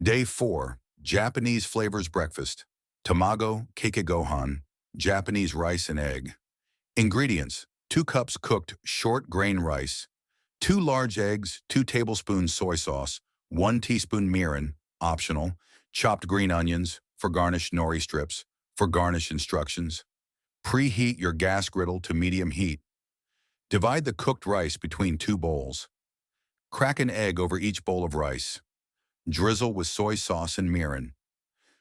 Day 4, Japanese Flavors Breakfast. Tamago Kake Gohan, Japanese rice and egg. Ingredients: 2 cups cooked short grain rice, 2 large eggs, 2 tablespoons soy sauce, 1 teaspoon mirin, optional, chopped green onions, for garnish nori strips, for garnish instructions. Preheat your gas griddle to medium heat. Divide the cooked rice between 2 bowls. Crack an egg over each bowl of rice. Drizzle with soy sauce and mirin.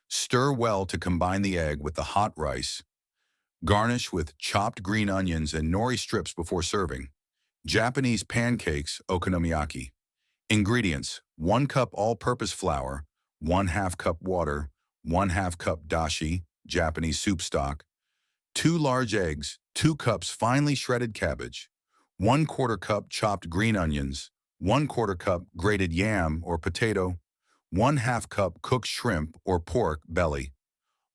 Stir well to combine the egg with the hot rice. Garnish with chopped green onions and nori strips before serving. Japanese pancakes, okonomiyaki. Ingredients: 1 cup all-purpose flour, 1/2 cup water, 1/2 cup dashi, Japanese soup stock, 2 large eggs, 2 cups finely shredded cabbage, 1/4 cup chopped green onions, 1/4 cup grated yam or potato, 1/2 cup cooked shrimp or pork belly.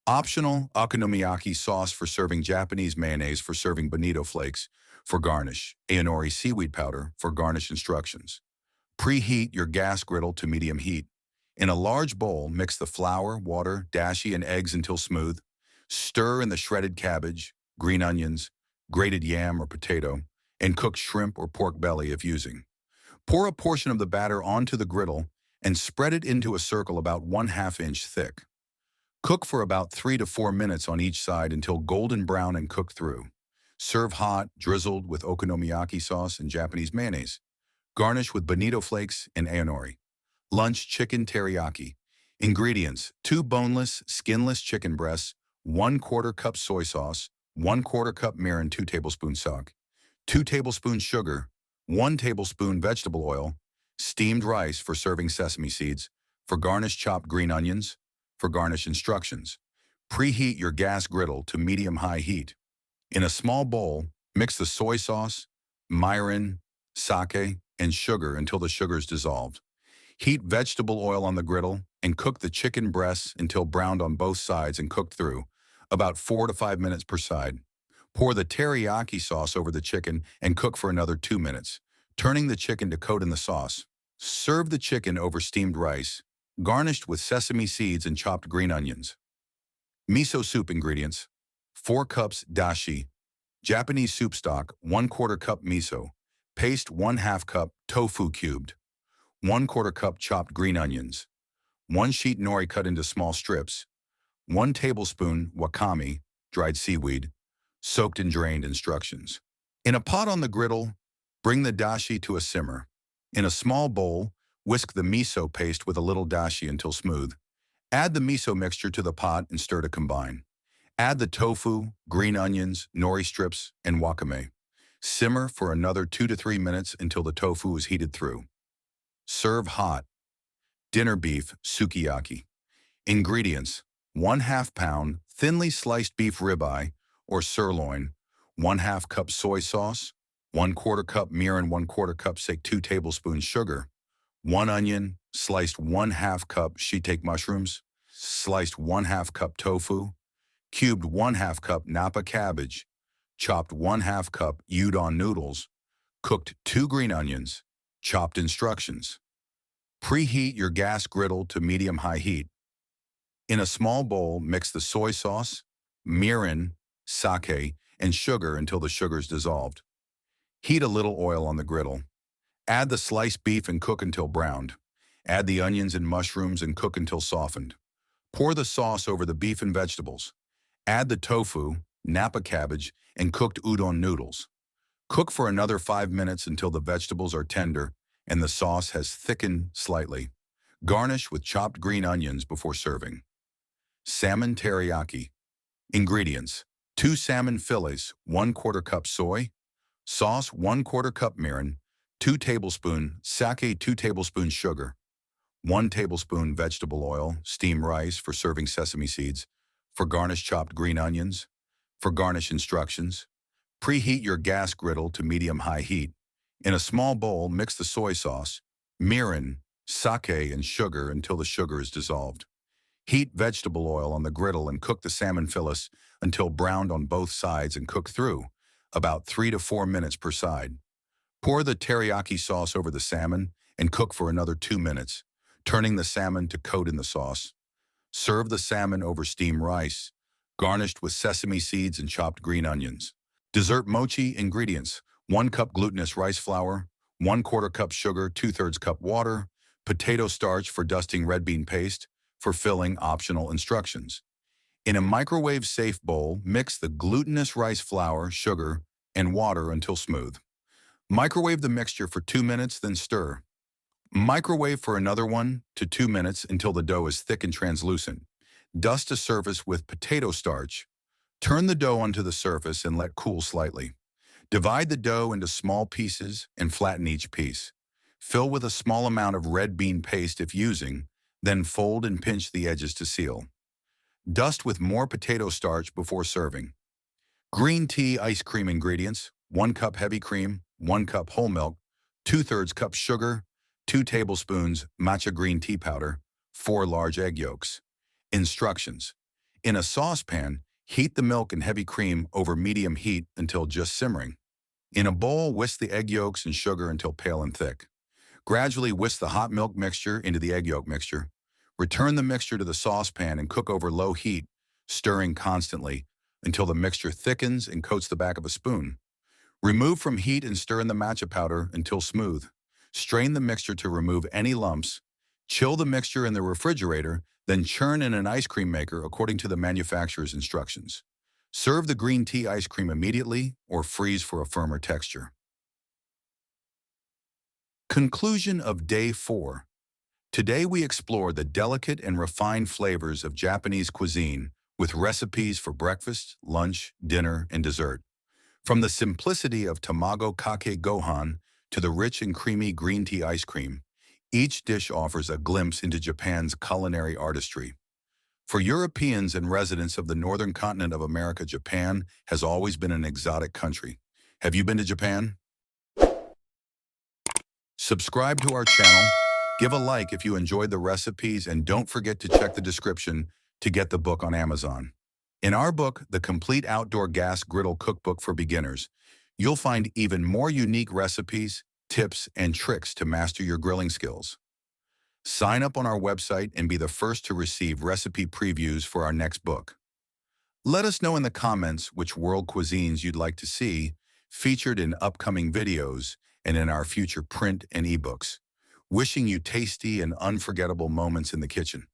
Optional: okonomiyaki sauce for serving, Japanese mayonnaise for serving, bonito flakes for garnish, aonori seaweed powder for garnish instructions. Preheat your gas griddle to medium heat. In a large bowl, mix the flour, water, dashi, and eggs until smooth. Stir in the shredded cabbage, green onions, grated yam or potato, and cooked shrimp or pork belly if using. Pour a portion of the batter onto the griddle and spread it into a circle about 1/2 inch thick. Cook for about 3 to 4 minutes on each side until golden brown and cooked through. Serve hot, drizzled with okonomiyaki sauce and Japanese mayonnaise. Garnish with bonito flakes and aonori. Lunch chicken teriyaki. Ingredients: 2 boneless, skinless chicken breasts, 1/4 cup soy sauce, 1/4 cup mirin, 2 tablespoons sake, 2 tablespoons sugar, 1 tablespoon vegetable oil, steamed rice for serving, sesame seeds, for garnish, chopped green onions, for garnish instructions. Preheat your gas griddle to medium-high heat. In a small bowl, mix the soy sauce, mirin, sake, and sugar until the sugar is dissolved. Heat vegetable oil on the griddle and cook the chicken breasts until browned on both sides and cooked through, about 4 to 5 minutes per side. Pour the teriyaki sauce over the chicken and cook for another 2 minutes, turning the chicken to coat in the sauce. Serve the chicken over steamed rice, garnished with sesame seeds and chopped green onions. Miso soup ingredients: 4 cups dashi, Japanese soup stock, 1/4 cup miso, paste, 1/2 cup tofu cubed, 1/4 cup chopped green onions, 1 sheet nori cut into small strips, 1 tablespoon wakame, dried seaweed, soaked and drained instructions. In a pot on the griddle, bring the dashi to a simmer. In a small bowl, whisk the miso paste with a little dashi until smooth. Add the miso mixture to the pot and stir to combine. Add the tofu, green onions, nori strips, and wakame. Simmer for another 2 to 3 minutes until the tofu is heated through. Serve hot. Dinner beef, sukiyaki. Ingredients: 1/2 pound thinly sliced beef ribeye or sirloin, 1/2 cup soy sauce, 1/4 cup mirin, 1/4 cup sake, 2 tablespoons sugar, 1 onion, sliced 1/2 cup shiitake mushrooms, sliced 1/2 cup tofu, cubed 1/2 cup napa cabbage, chopped 1/2 cup udon noodles, cooked 2 green onions, chopped instructions. Preheat your gas griddle to medium-high heat. In a small bowl, mix the soy sauce, mirin, sake, and sugar until the sugar is dissolved. Heat a little oil on the griddle. Add the sliced beef and cook until browned. Add the onions and mushrooms and cook until softened. Pour the sauce over the beef and vegetables. Add the tofu, napa cabbage, and cooked udon noodles. Cook for another 5 minutes until the vegetables are tender and the sauce has thickened slightly. Garnish with chopped green onions before serving. Salmon teriyaki. Ingredients: 2 salmon fillets, 1/4 cup soy, sauce, 1/4 cup mirin, 2 tablespoons sake, 2 tablespoons sugar, 1 tablespoon vegetable oil, steamed rice for serving, sesame seeds, for garnish, chopped green onions, for garnish instructions. Preheat your gas griddle to medium-high heat. In a small bowl, mix the soy sauce, mirin, sake, and sugar until the sugar is dissolved. Heat vegetable oil on the griddle and cook the salmon fillets until browned on both sides and cook through, about 3 to 4 minutes per side. Pour the teriyaki sauce over the salmon and cook for another 2 minutes, turning the salmon to coat in the sauce. Serve the salmon over steamed rice, garnished with sesame seeds and chopped green onions. Dessert mochi ingredients: 1 cup glutinous rice flour, 1/4 cup sugar, 2/3 cup water, potato starch for dusting red bean paste, for filling optional instructions. In a microwave-safe bowl, mix the glutinous rice flour, sugar, and water until smooth. Microwave the mixture for 2 minutes, then stir. Microwave for another 1 to 2 minutes until the dough is thick and translucent. Dust a surface with potato starch. Turn the dough onto the surface and let cool slightly. Divide the dough into small pieces and flatten each piece. Fill with a small amount of red bean paste if using, then fold and pinch the edges to seal. Dust with more potato starch before serving. Green tea ice cream ingredients: 1 cup heavy cream, 1 cup whole milk, 2/3 cup sugar, 2 tablespoons matcha green tea powder, 4 large egg yolks. Instructions: in a saucepan, heat the milk and heavy cream over medium heat until just simmering. In a bowl, whisk the egg yolks and sugar until pale and thick. Gradually whisk the hot milk mixture into the egg yolk mixture. Return the mixture to the saucepan and cook over low heat, stirring constantly until the mixture thickens and coats the back of a spoon. Remove from heat and stir in the matcha powder until smooth. Strain the mixture to remove any lumps. Chill the mixture in the refrigerator, then churn in an ice cream maker according to the manufacturer's instructions. Serve the green tea ice cream immediately or freeze for a firmer texture. Conclusion of Day 4. Today we explore the delicate and refined flavors of Japanese cuisine with recipes for breakfast, lunch, dinner, and dessert. From the simplicity of Tamago Kake Gohan to the rich and creamy green tea ice cream, each dish offers a glimpse into Japan's culinary artistry. For Europeans and residents of the northern continent of America, Japan has always been an exotic country. Have you been to Japan? Subscribe to our channel, give a like if you enjoyed the recipes, and don't forget to check the description to get the book on Amazon. In our book, The Complete Outdoor Gas Griddle Cookbook for Beginners, you'll find even more unique recipes, tips, and tricks to master your grilling skills. Sign up on our website and be the first to receive recipe previews for our next book. Let us know in the comments which world cuisines you'd like to see featured in upcoming videos and in our future print and ebooks. Wishing you tasty and unforgettable moments in the kitchen.